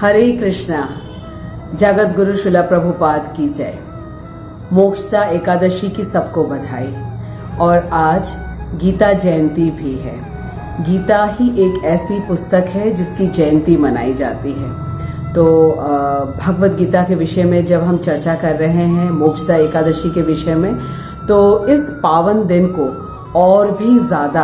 हरे कृष्णा। जगत गुरु श्रील प्रभुपाद की जय। मोक्षदा एकादशी की सबको बधाई। और आज गीता जयंती भी है। गीता ही एक ऐसी पुस्तक है जिसकी जयंती मनाई जाती है। तो भगवत गीता के विषय में जब हम चर्चा कर रहे हैं, मोक्षदा एकादशी के विषय में, तो इस पावन दिन को और भी ज्यादा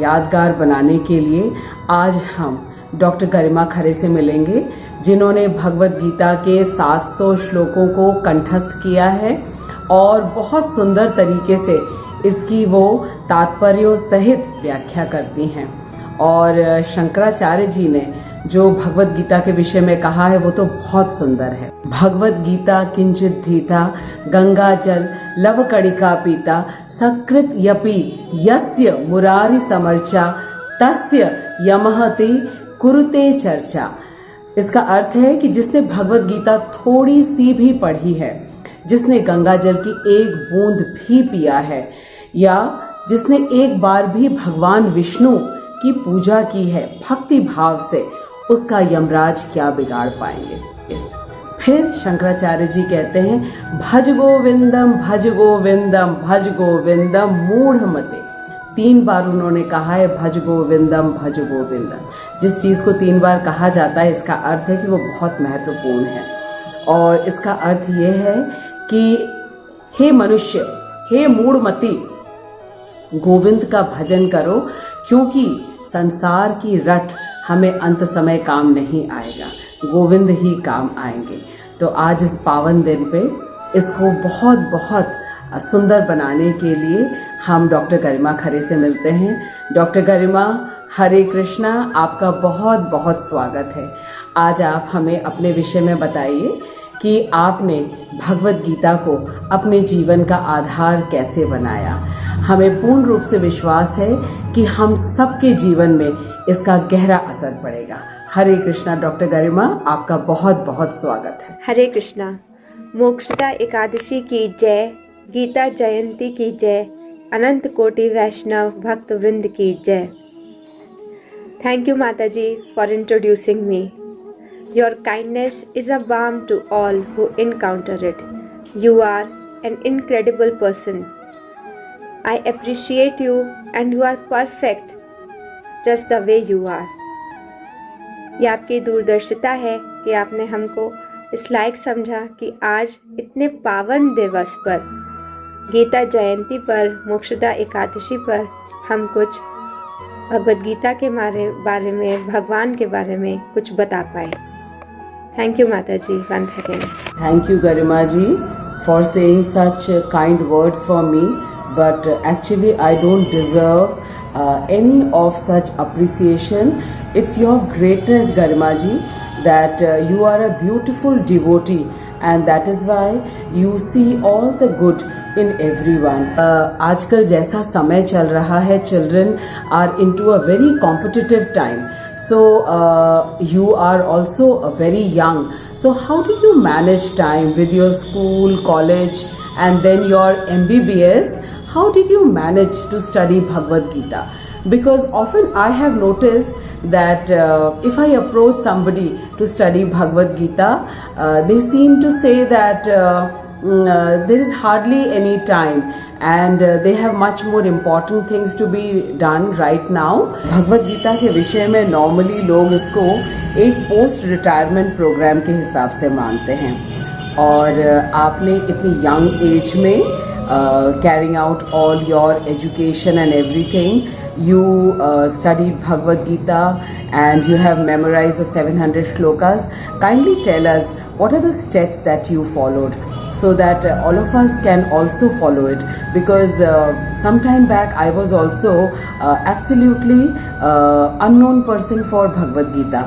यादगार बनाने के लिए आज हम डॉक्टर गरिमा खरे से मिलेंगे, जिन्होंने भगवत गीता के 700 श्लोकों को कंठस्थ किया है और बहुत सुंदर तरीके से इसकी वो तात्पर्यों सहित व्याख्या करती हैं। और शंकराचार्य जी ने जो भगवत गीता के विषय में कहा है वो तो बहुत सुंदर है। भगवत गीता किंचित धीता गंगा जल लव कणिका पीता सकृत यपि यस्य मुरारी समर्चा तस्य यमहति कुरुते चर्चा। इसका अर्थ है कि जिसने भगवत गीता थोड़ी सी भी पढ़ी है, जिसने गंगा जल की एक बूंद भी पिया है, या जिसने एक बार भी भगवान विष्णु की पूजा की है भक्ति भाव से, उसका यमराज क्या बिगाड़ पाएंगे। फिर शंकराचार्य जी कहते हैं, भज गोविंदम भज गोविंदम भज गोविंदम मूढ़मते। 3 बार उन्होंने कहा है भज गोविंदम भज गोविंदम। जिस चीज को 3 बार कहा जाता है, इसका अर्थ है कि वो बहुत महत्वपूर्ण है। और इसका अर्थ ये है कि हे मनुष्य, हे मूढ़मती, गोविंद का भजन करो, क्योंकि संसार की रट हमें अंत समय काम नहीं आएगा, गोविंद ही काम आएंगे। तो आज इस पावन दिन पे इसको बहुत बहुत सुंदर बनाने के लिए हम डॉक्टर गरिमा खरे से मिलते हैं। डॉक्टर गरिमा, हरे कृष्णा, आपका बहुत बहुत स्वागत है। आज आप हमें अपने विषय में बताइए कि आपने भगवत गीता को अपने जीवन का आधार कैसे बनाया। हमें पूर्ण रूप से विश्वास है कि हम सबके जीवन में इसका गहरा असर पड़ेगा। हरे कृष्णा डॉक्टर गरिमा, आपका बहुत बहुत स्वागत है। हरे कृष्णा। मोक्षदा एकादशी की जय, गीता जयंती की जय, अनंत कोटि वैष्णव भक्त वृंद की जय। थैंक यू माता जी for introducing me. Your kindness is a balm to all who encounter it. You are an incredible person. I appreciate you and you are perfect just the way you are. ये आपकी दूरदर्शिता है कि आपने हमको इस लायक समझा कि आज इतने पावन दिवस पर, गीता जयंती पर, मोक्षदा एकादशी पर हम कुछ भगवत गीता के बारे में, भगवान के बारे में कुछ बता पाए। Thank you, Mataji, once again. Thank you, Garima ji, for saying such kind words for me. But actually, I don't deserve any of such appreciation. It's your greatness, Garima ji, that you are a beautiful devotee, and that is why you see all the good in everyone. आजकल जैसा समय चल रहा है, children are into a very competitive time. So you are also very young. So how did you manage time with your school, college, and then your MBBS? How did you manage to study Bhagavad Gita? Because often I have noticed that if I approach somebody to study Bhagavad Gita, they seem to say that there is hardly any time and they have much more important things to be done right now. Bhagavad Gita के विषय में normally लोग इसको एक post retirement programme के हिसाब से मानते हैं, और आपने इतनी यंग एज में carrying out all your education and everything, you studied Bhagavad Gita and you have memorized the 700 shlokas. Kindly tell us what are the steps that you followed, so that all of us can also follow it, because some time back I was also absolutely unknown person for Bhagavad Gita,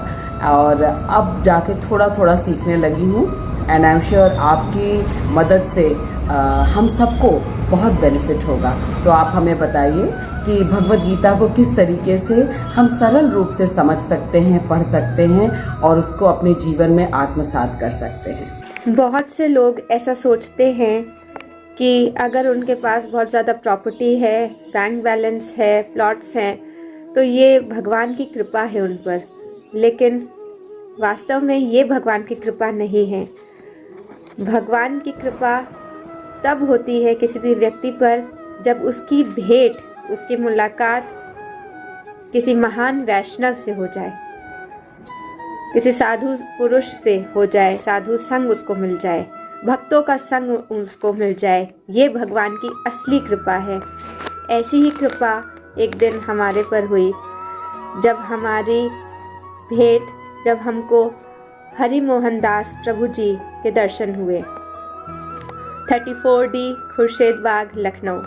और अब जाके थोड़ा थोड़ा सीखने लगी हूँ, and I am sure आपकी मदद से हम सबको बहुत बेनिफिट होगा। तो आप हमें बताइए कि भगवत गीता को किस तरीके से हम सरल रूप से समझ सकते हैं, पढ़ सकते हैं और उसको अपने जीवन में आत्मसात कर सकते हैं। बहुत से लोग ऐसा सोचते हैं कि अगर उनके पास बहुत ज़्यादा प्रॉपर्टी है, बैंक बैलेंस है, प्लॉट्स हैं, तो ये भगवान की कृपा है उन पर। लेकिन वास्तव में ये भगवान की कृपा नहीं है। भगवान की कृपा तब होती है किसी भी व्यक्ति पर जब उसकी भेंट, उसकी मुलाकात किसी महान वैष्णव से हो जाए, किसी साधु पुरुष से हो जाए, साधु संग उसको मिल जाए, भक्तों का संग उसको मिल जाए। ये भगवान की असली कृपा है। ऐसी ही कृपा एक दिन हमारे पर हुई जब हमारी भेंट, जब हमको हरि मोहन दास प्रभु जी के दर्शन हुए। 34D Khurshed Bagh, Lucknow.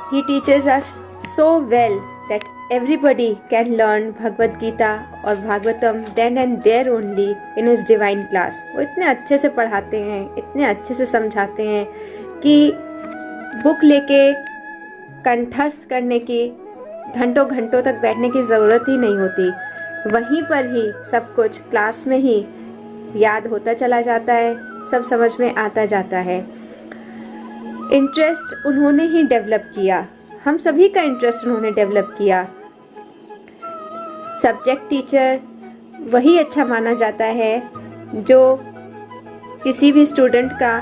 He teaches us so well that everybody can learn Bhagavad Gita और Bhagavatam then and there only in his divine class। वो इतने अच्छे से पढ़ाते हैं, इतने अच्छे से समझाते हैं कि बुक लेके कंठस्थ करने की, घंटों घंटों तक बैठने की ज़रूरत ही नहीं होती। वहीं पर ही सब कुछ क्लास में ही याद होता चला जाता है, सब समझ में आता जाता है। इंटरेस्ट उन्होंने ही डेवलप किया, हम सभी का इंटरेस्ट उन्होंने डेवलप किया। सब्जेक्ट टीचर वही अच्छा माना जाता है जो किसी भी स्टूडेंट का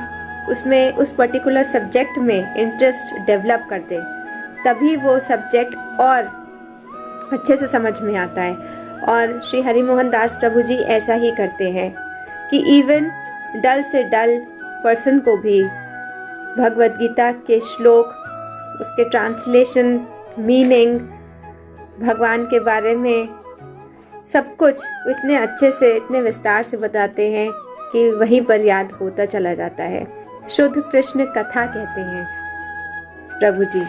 उसमें, उस पर्टिकुलर सब्जेक्ट में इंटरेस्ट डेवलप कर दे, तभी वो सब्जेक्ट और अच्छे से समझ में आता है। और श्री हरि मोहन दास प्रभु जी ऐसा ही करते हैं कि इवन डल से डल पर्सन को भी भगवद गीता के श्लोक, उसके ट्रांसलेशन, मीनिंग, भगवान के बारे में सब कुछ इतने अच्छे से, इतने विस्तार से बताते हैं कि वहीं पर याद होता चला जाता है। शुद्ध कृष्ण कथा कहते हैं प्रभु जी।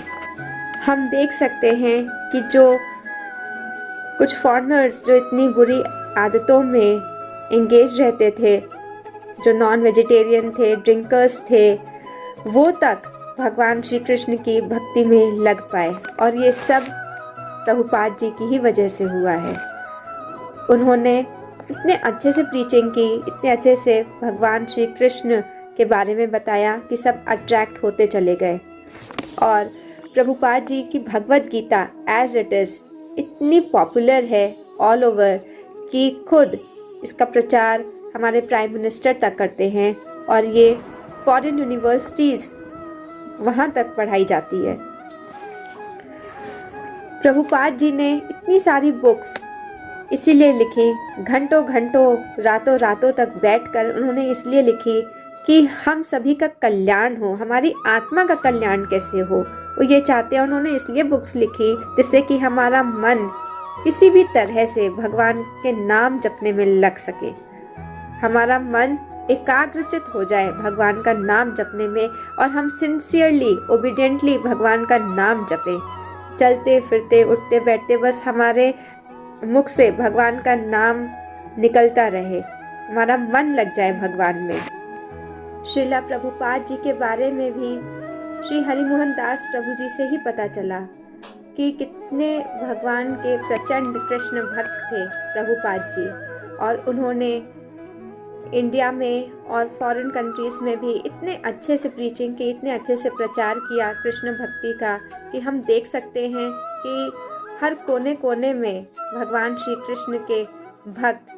हम देख सकते हैं कि जो कुछ फॉरेनर्स जो इतनी बुरी आदतों में एंगेज रहते थे, जो नॉन वेजिटेरियन थे, ड्रिंकर्स थे, वो तक भगवान श्री कृष्ण की भक्ति में लग पाए। और ये सब प्रभुपाद जी की ही वजह से हुआ है। उन्होंने इतने अच्छे से प्रीचिंग की, इतने अच्छे से भगवान श्री कृष्ण के बारे में बताया कि सब अट्रैक्ट होते चले गए। और प्रभुपाद जी की Bhagavad Gita as it is इतनी पॉपुलर है ऑल ओवर कि खुद इसका प्रचार हमारे प्राइम मिनिस्टर तक करते हैं और ये फॉरेन यूनिवर्सिटीज़ वहाँ तक पढ़ाई जाती है। प्रभुपाद जी ने इतनी सारी बुक्स इसीलिए लिखी, घंटों घंटों, रातों रातों तक बैठकर उन्होंने इसलिए लिखी कि हम सभी का कल्याण हो, हमारी आत्मा का कल्याण कैसे हो, वो ये चाहते हैं। उन्होंने इसलिए बुक्स लिखी जिससे कि हमारा मन किसी भी तरह से भगवान के नाम जपने में लग सके, हमारा मन एकाग्रचित हो जाए भगवान का नाम जपने में, और हम सिंसियरली, ओबीडियंटली भगवान का नाम जपें। चलते फिरते, उठते बैठते बस हमारे मुख से भगवान का नाम निकलता रहे, हमारा मन लग जाए भगवान में। श्रीला प्रभुपाद जी के बारे में भी श्री हरिमोहन दास प्रभु जी से ही पता चला कि कितने भगवान के प्रचंड कृष्ण भक्त थे प्रभुपाद जी। और उन्होंने इंडिया में और फॉरेन कंट्रीज़ में भी इतने अच्छे से प्रीचिंग की, इतने अच्छे से प्रचार किया कृष्ण भक्ति का कि हम देख सकते हैं कि हर कोने कोने में भगवान श्री कृष्ण के भक्त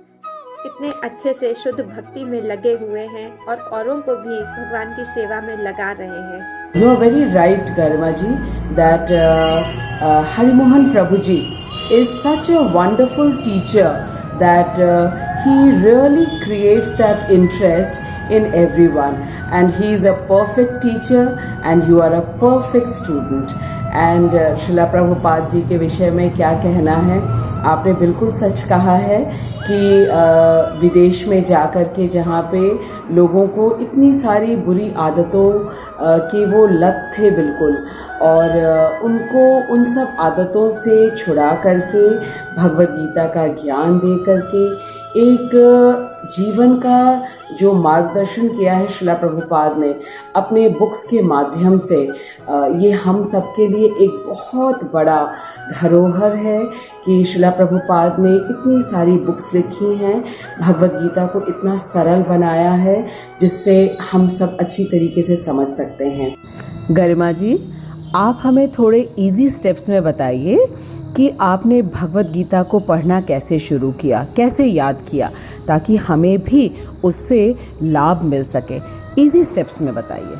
कितने अच्छे से शुद्ध भक्ति में लगे हुए हैं और औरों को भी भगवान की सेवा में लगा रहे हैं। You are very right, Garima ji, that Harimohan Prabhuji is such a wonderful teacher that he really creates that interest in everyone, and he is a perfect teacher and you are a perfect student. And Shrila Prabhupada ji के विषय में क्या कहना है, आपने बिल्कुल सच कहा है कि विदेश में जाकर के जहाँ पे लोगों को इतनी सारी बुरी आदतों की वो लत थे बिल्कुल, और उनको उन सब आदतों से छुड़ा करके भगवद गीता का ज्ञान दे करके एक जीवन का जो मार्गदर्शन किया है शिला प्रभुपाद ने अपने बुक्स के माध्यम से, ये हम सबके लिए एक बहुत बड़ा धरोहर है कि शिला प्रभुपाद ने इतनी सारी बुक्स लिखी हैं, भगवत गीता को इतना सरल बनाया है जिससे हम सब अच्छी तरीके से समझ सकते हैं। गरिमा जी, आप हमें थोड़े इजी स्टेप्स में बताइए कि आपने भगवत गीता को पढ़ना कैसे शुरू किया, कैसे याद किया, ताकि हमें भी उससे लाभ मिल सके। इजी स्टेप्स में बताइए।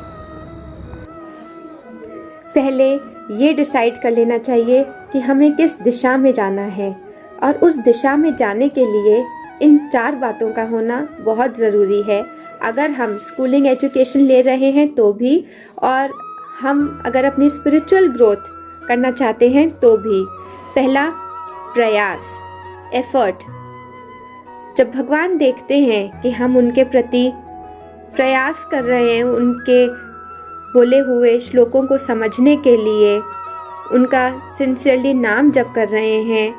पहले ये डिसाइड कर लेना चाहिए कि हमें किस दिशा में जाना है, और उस दिशा में जाने के लिए इन 4 बातों का होना बहुत ज़रूरी है। अगर हम स्कूलिंग एजुकेशन ले रहे हैं तो भी, और हम अगर अपनी स्पिरिचुअल ग्रोथ करना चाहते हैं तो भी। पहला, प्रयास, एफर्ट। जब भगवान देखते हैं कि हम उनके प्रति प्रयास कर रहे हैं, उनके बोले हुए श्लोकों को समझने के लिए उनका सिंसियरली नाम जप कर रहे हैं,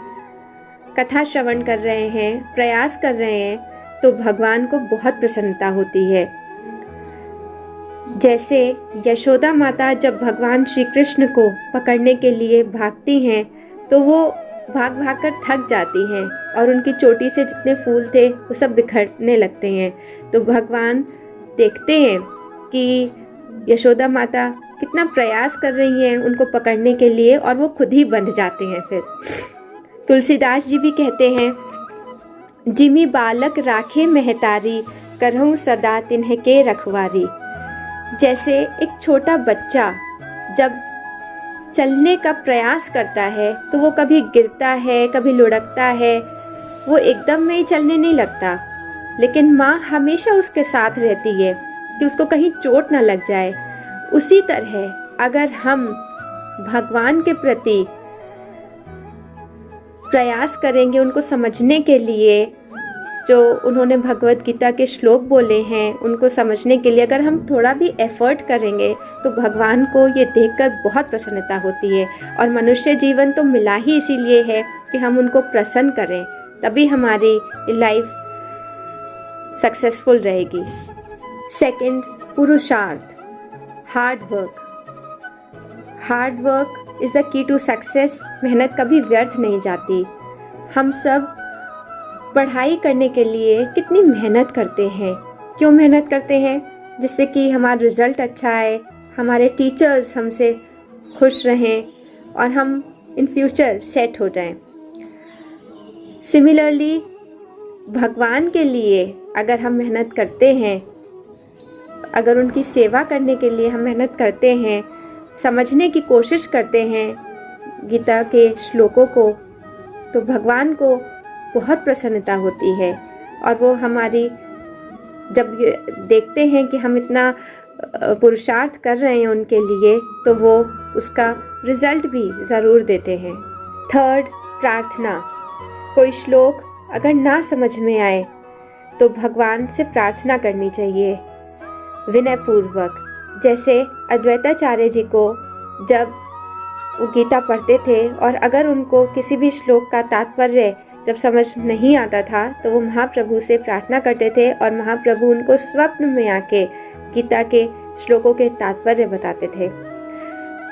कथा श्रवण कर रहे हैं, प्रयास कर रहे हैं, तो भगवान को बहुत प्रसन्नता होती है। जैसे यशोदा माता जब भगवान श्री कृष्ण को पकड़ने के लिए भागती हैं तो वो भाग भाग कर थक जाती हैं और उनकी चोटी से जितने फूल थे वो सब बिखरने लगते हैं। तो भगवान देखते हैं कि यशोदा माता कितना प्रयास कर रही हैं उनको पकड़ने के लिए, और वो खुद ही बंध जाते हैं। फिर तुलसीदास जी भी कहते हैं, जिमी बालक राखे महतारी, करहूँ सदा तिन्ह के रखवारी। जैसे एक छोटा बच्चा जब चलने का प्रयास करता है तो वो कभी गिरता है, कभी लुढ़कता है, वो एकदम में ही चलने नहीं लगता, लेकिन माँ हमेशा उसके साथ रहती है कि उसको कहीं चोट ना लग जाए। उसी तरह अगर हम भगवान के प्रति प्रयास करेंगे उनको समझने के लिए, जो उन्होंने भगवत गीता के श्लोक बोले हैं उनको समझने के लिए अगर हम थोड़ा भी एफर्ट करेंगे तो भगवान को ये देखकर बहुत प्रसन्नता होती है। और मनुष्य जीवन तो मिला ही इसीलिए है कि हम उनको प्रसन्न करें, तभी हमारी लाइफ सक्सेसफुल रहेगी। सेकंड, पुरुषार्थ, hard work. Hard work is the key to success. मेहनत कभी व्यर्थ नहीं जाती। हम सब पढ़ाई करने के लिए कितनी मेहनत करते हैं। क्यों मेहनत करते हैं? जिससे कि हमारा रिज़ल्ट अच्छा आए, हमारे टीचर्स हमसे खुश रहें और हम इन फ्यूचर सेट हो जाएं। सिमिलरली भगवान के लिए अगर हम मेहनत करते हैं, अगर उनकी सेवा करने के लिए हम मेहनत करते हैं, समझने की कोशिश करते हैं गीता के श्लोकों को, तो भगवान को बहुत प्रसन्नता होती है। और वो हमारी जब ये देखते हैं कि हम इतना पुरुषार्थ कर रहे हैं उनके लिए, तो वो उसका रिजल्ट भी ज़रूर देते हैं। थर्ड, प्रार्थना। कोई श्लोक अगर ना समझ में आए तो भगवान से प्रार्थना करनी चाहिए विनय पूर्वक। जैसे अद्वैताचार्य जी को जब वो गीता पढ़ते थे और अगर उनको किसी भी श्लोक का तात्पर्य जब समझ नहीं आता था तो वो महाप्रभु से प्रार्थना करते थे और महाप्रभु उनको स्वप्न में आके गीता के श्लोकों के तात्पर्य बताते थे।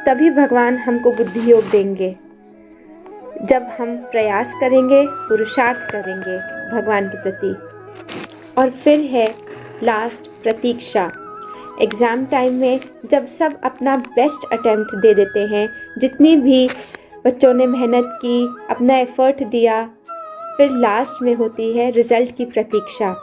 तभी भगवान हमको बुद्धि योग देंगे जब हम प्रयास करेंगे, पुरुषार्थ करेंगे भगवान के प्रति। और फिर है लास्ट, प्रतीक्षा। एग्ज़ाम टाइम में जब सब अपना बेस्ट अटेम्प्ट दे देते हैं, जितनी भी बच्चों ने मेहनत की, अपना एफर्ट दिया, फिर लास्ट में होती है रिजल्ट की प्रतीक्षा।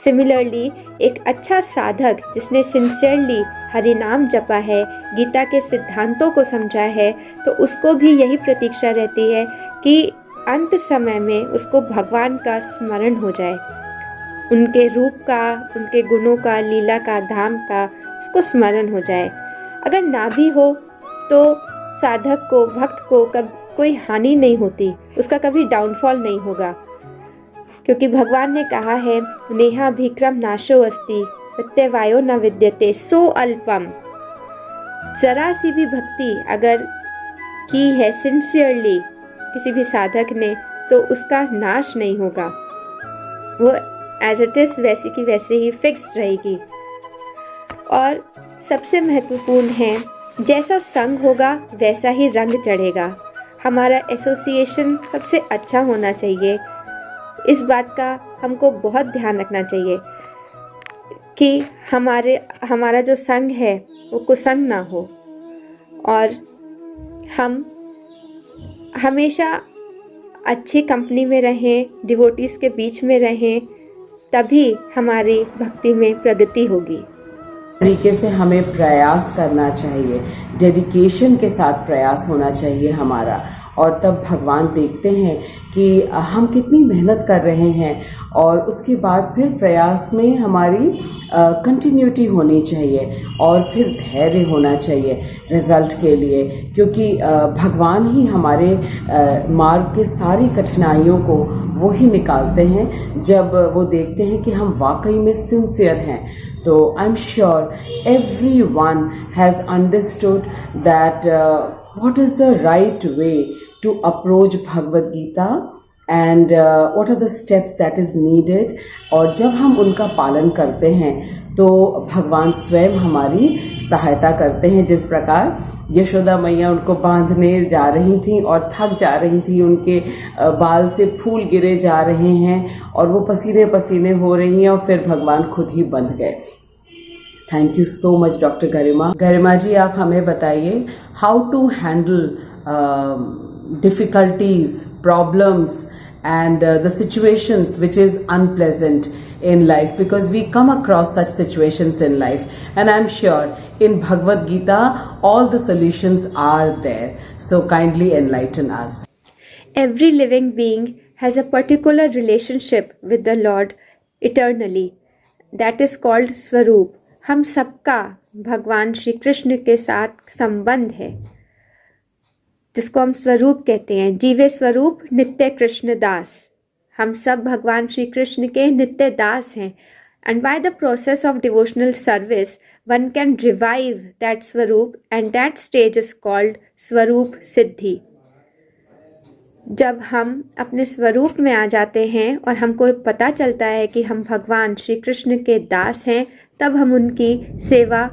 सिमिलरली एक अच्छा साधक जिसने सिंसियरली हरि नाम जपा है, गीता के सिद्धांतों को समझा है, तो उसको भी यही प्रतीक्षा रहती है कि अंत समय में उसको भगवान का स्मरण हो जाए, उनके रूप का, उनके गुणों का, लीला का, धाम का उसको स्मरण हो जाए। अगर ना भी हो तो साधक को, भक्त को कब कोई हानि नहीं होती, उसका कभी डाउनफॉल नहीं होगा, क्योंकि भगवान ने कहा है, नेहा विक्रम नाशो अस्ति प्रत्यवायो न विद्यते सो अल्पम। जरा सी भी भक्ति अगर की है सिंसियरली किसी भी साधक ने, तो उसका नाश नहीं होगा, वो एज इट इज़ वैसी की वैसे ही फिक्स रहेगी। और सबसे महत्वपूर्ण है, जैसा संग होगा वैसा ही रंग चढ़ेगा। हमारा एसोसिएशन सबसे अच्छा होना चाहिए। इस बात का हमको बहुत ध्यान रखना चाहिए कि हमारा जो संग है वो कुसंग ना हो, और हम हमेशा अच्छी कंपनी में रहें, डिवोटीज़ के बीच में रहें, तभी हमारी भक्ति में प्रगति होगी। तरीके से हमें प्रयास करना चाहिए, डेडिकेशन के साथ प्रयास होना चाहिए हमारा, और तब भगवान देखते हैं कि हम कितनी मेहनत कर रहे हैं, और उसके बाद फिर प्रयास में हमारी कंटिन्यूटी होनी चाहिए और फिर धैर्य होना चाहिए रिजल्ट के लिए, क्योंकि भगवान ही हमारे मार्ग के सारी कठिनाइयों को वो ही निकालते हैं जब वो देखते हैं कि हम वाकई में सिंसियर हैं। तो I am sure everyone has understood that what is the right way to approach Bhagavad Gita and what are the steps that is needed, और जब हम उनका पालन करते हैं तो भगवान स्वयं हमारी सहायता करते हैं। जिस प्रकार यशोदा मैया उनको बांधने जा रही थी और थक जा रही थी, उनके बाल से फूल गिरे जा रहे हैं और वो पसीने पसीने हो रही हैं, और फिर भगवान खुद ही बंध गए। Thank you so much doctor Garima. Garima ji, आप हमें बताइए how to handle difficulties, problems, and the situations which is unpleasant in life, because we come across such situations in life, and I'm sure in Bhagavad Gita all the solutions are there. So kindly enlighten us. Every living being has a particular relationship with the Lord eternally. That is called Swaroop. हम सबका भगवान श्री कृष्ण के साथ संबंध है, जिसको हम स्वरूप कहते हैं। जीवे स्वरूप नित्य कृष्ण दास। हम सब भगवान श्री कृष्ण के नित्य दास हैं। And by the process of devotional service one can revive that स्वरूप, and that stage is called स्वरूप सिद्धि। जब हम अपने स्वरूप में आ जाते हैं और हमको पता चलता है कि हम भगवान श्री कृष्ण के दास हैं, तब हम उनकी सेवा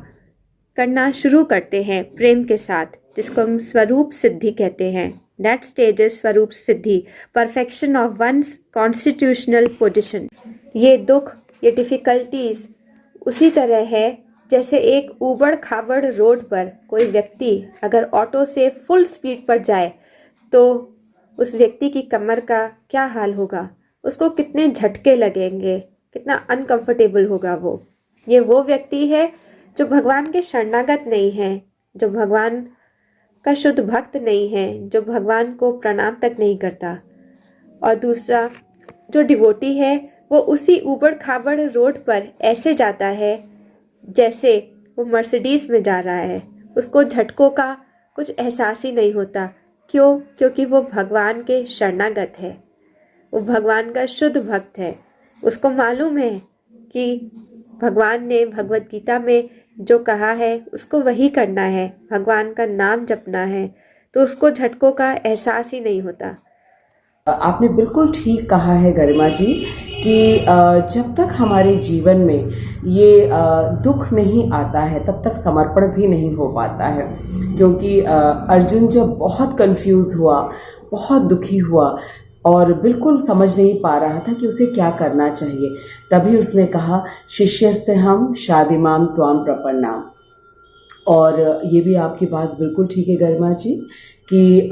करना शुरू करते हैं प्रेम के साथ, जिसको हम स्वरूप सिद्धि कहते हैं। दैट स्टेज इज स्वरूप सिद्धि, perfection of one's constitutional position. ये दुख, ये डिफ़िकल्टीज उसी तरह है जैसे एक ऊबड़ खाबड़ रोड पर कोई व्यक्ति अगर ऑटो से फुल स्पीड पर जाए तो उस व्यक्ति की कमर का क्या हाल होगा, उसको कितने झटके लगेंगे, कितना अनकंफर्टेबल होगा वो। ये वो व्यक्ति है जो भगवान के शरणागत नहीं है, जो भगवान का शुद्ध भक्त नहीं है, जो भगवान को प्रणाम तक नहीं करता। और दूसरा जो डिवोटी है वो उसी ऊबड़ खाबड़ रोड पर ऐसे जाता है जैसे वो मर्सिडीज में जा रहा है। उसको झटकों का कुछ एहसास ही नहीं होता। क्यों? क्योंकि वो भगवान के शरणागत है, वो भगवान का शुद्ध भक्त है। उसको मालूम है कि भगवान ने भगवत गीता में जो कहा है उसको वही करना है, भगवान का नाम जपना है, तो उसको झटकों का एहसास ही नहीं होता। आपने बिल्कुल ठीक कहा है गरिमा जी कि जब तक हमारे जीवन में ये दुख नहीं आता है तब तक समर्पण भी नहीं हो पाता है। क्योंकि अर्जुन जब बहुत कंफ्यूज हुआ, बहुत दुखी हुआ और बिल्कुल समझ नहीं पा रहा था कि उसे क्या करना चाहिए, तभी उसने कहा शिष्यस्ते हम शादिमाम त्वाम प्रपन्नाम। और ये भी आपकी बात बिल्कुल ठीक है गरिमा जी कि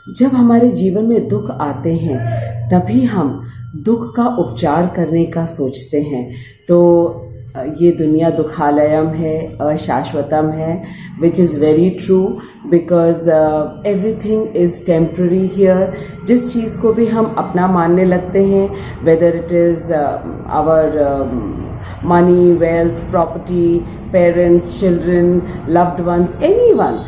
जब हमारे जीवन में दुख आते हैं तभी हम दुख का उपचार करने का सोचते हैं। तो ये दुनिया दुखालयम है, अशाश्वतम है, which is very true, because everything is temporary here. जिस चीज़ को भी हम अपना मानने लगते हैं, whether it is our money, wealth, property, parents, children, loved ones, anyone,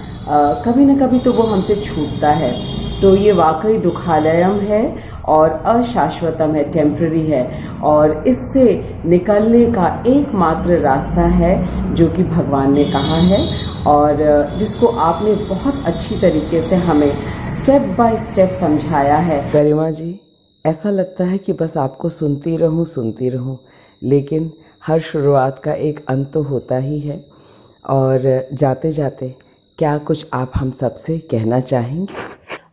कभी न कभी तो वो हमसे छूटता है। तो ये वाकई दुखालयम है और अशाश्वतम है, टेम्प्ररी है, और इससे निकलने का एकमात्र रास्ता है जो कि भगवान ने कहा है और जिसको आपने बहुत अच्छी तरीके से हमें स्टेप बाय स्टेप समझाया है। गरिमा जी, ऐसा लगता है कि बस आपको सुनती रहूं, लेकिन हर शुरुआत का एक अंत तो होता ही है। और जाते जाते क्या कुछ आप हम सबसे कहना चाहेंगे?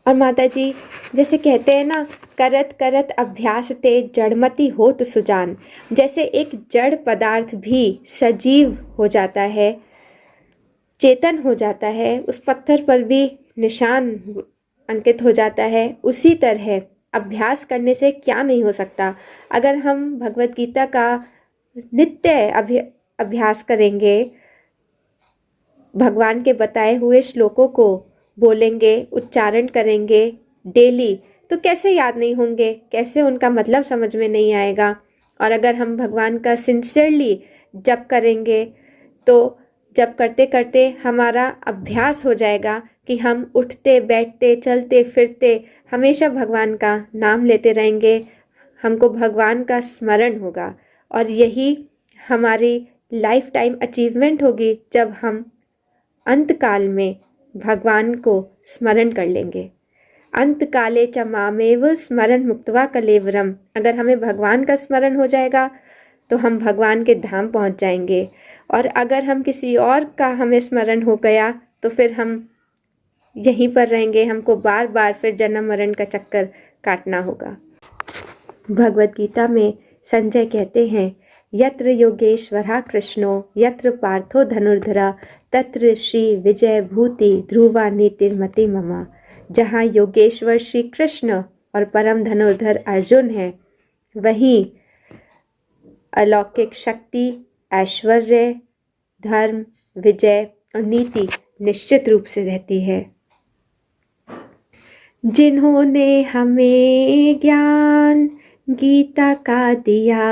और माता जी, जैसे कहते हैं ना, करत करत अभ्यास ते जड़मति होत सुजान। जैसे एक जड़ पदार्थ भी सजीव हो जाता है, चेतन हो जाता है, उस पत्थर पर भी निशान अंकित हो जाता है, उसी तरह अभ्यास करने से क्या नहीं हो सकता। अगर हम भगवत गीता का नित्य अभ्यास करेंगे, भगवान के बताए हुए श्लोकों को बोलेंगे, उच्चारण करेंगे डेली, तो कैसे याद नहीं होंगे, कैसे उनका मतलब समझ में नहीं आएगा। और अगर हम भगवान का सिंसियरली जप करेंगे, तो जप करते करते हमारा अभ्यास हो जाएगा कि हम उठते बैठते चलते फिरते हमेशा भगवान का नाम लेते रहेंगे, हमको भगवान का स्मरण होगा। और यही हमारी लाइफ टाइम अचीवमेंट होगी जब हम अंत काल में भगवान को स्मरण कर लेंगे। अंत काले च मामेव स्मरण मुक्त्वा कलेवरम। अगर हमें भगवान का स्मरण हो जाएगा तो हम भगवान के धाम पहुंच जाएंगे। और अगर हम किसी और का हमें स्मरण हो गया तो फिर हम यहीं पर रहेंगे, हमको बार बार फिर जन्म मरण का चक्कर काटना होगा। भगवत गीता में संजय कहते हैं, यत्र योगेश्वरा कृष्णो यत्र पार्थो धनुर्धरा तत्र श्री विजय भूति ध्रुवा नीतिर्मति ममा। जहाँ योगेश्वर श्री कृष्ण और परम धनुर्धर अर्जुन है, वहीं अलौकिक शक्ति, ऐश्वर्य, धर्म, विजय और नीति निश्चित रूप से रहती है। जिन्होंने हमें ज्ञान गीता का दिया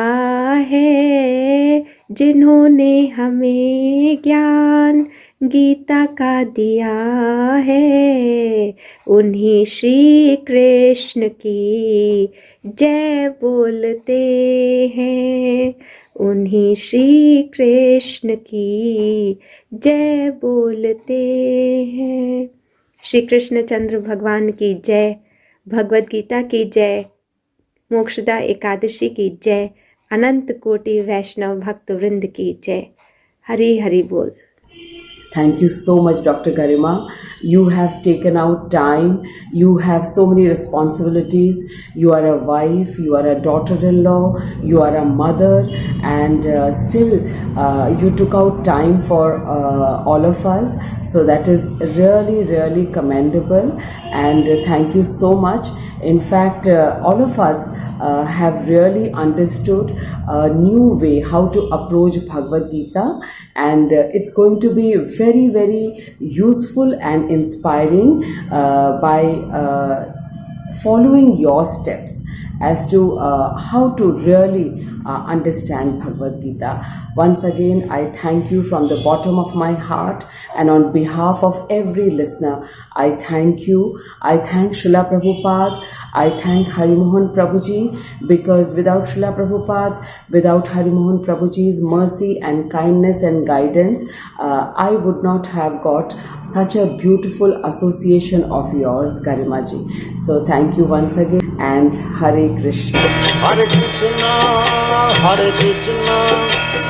है, जिन्होंने हमें ज्ञान गीता का दिया है, उन्हीं श्री कृष्ण की जय बोलते हैं, उन्हीं श्री कृष्ण की जय बोलते हैं। श्री कृष्णचंद्र भगवान की जय, भगवत गीता की जय, मोक्षदा एकादशी की जय, अनंत कोटि वैष्णव भक्त वृंद की जय। हरि हरि बोल। Thank you so much, Dr. Garima. You have taken out time. You have so many responsibilities. You are a wife, you are a daughter-in-law, you are a mother, and still you took out time for all of us. So that is really, really commendable. And thank you so much. In fact, all of us have really understood a new way how to approach Bhagavad Gita, and it's going to be very, very useful and inspiring by following your steps as to how to really understand Bhagavad Gita. Once again, I thank you from the bottom of my heart, and on behalf of every listener, I thank you. I thank Srila Prabhupada. I thank Hari Mohan Prabhuji, because without Srila Prabhupada, without Hari Mohan Prabhuji's mercy and kindness and guidance, I would not have got such a beautiful association of yours, Garimaji. So thank you once again, and Hare Krishna. Hare Krishna,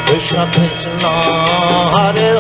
Krishna Krishna, Hare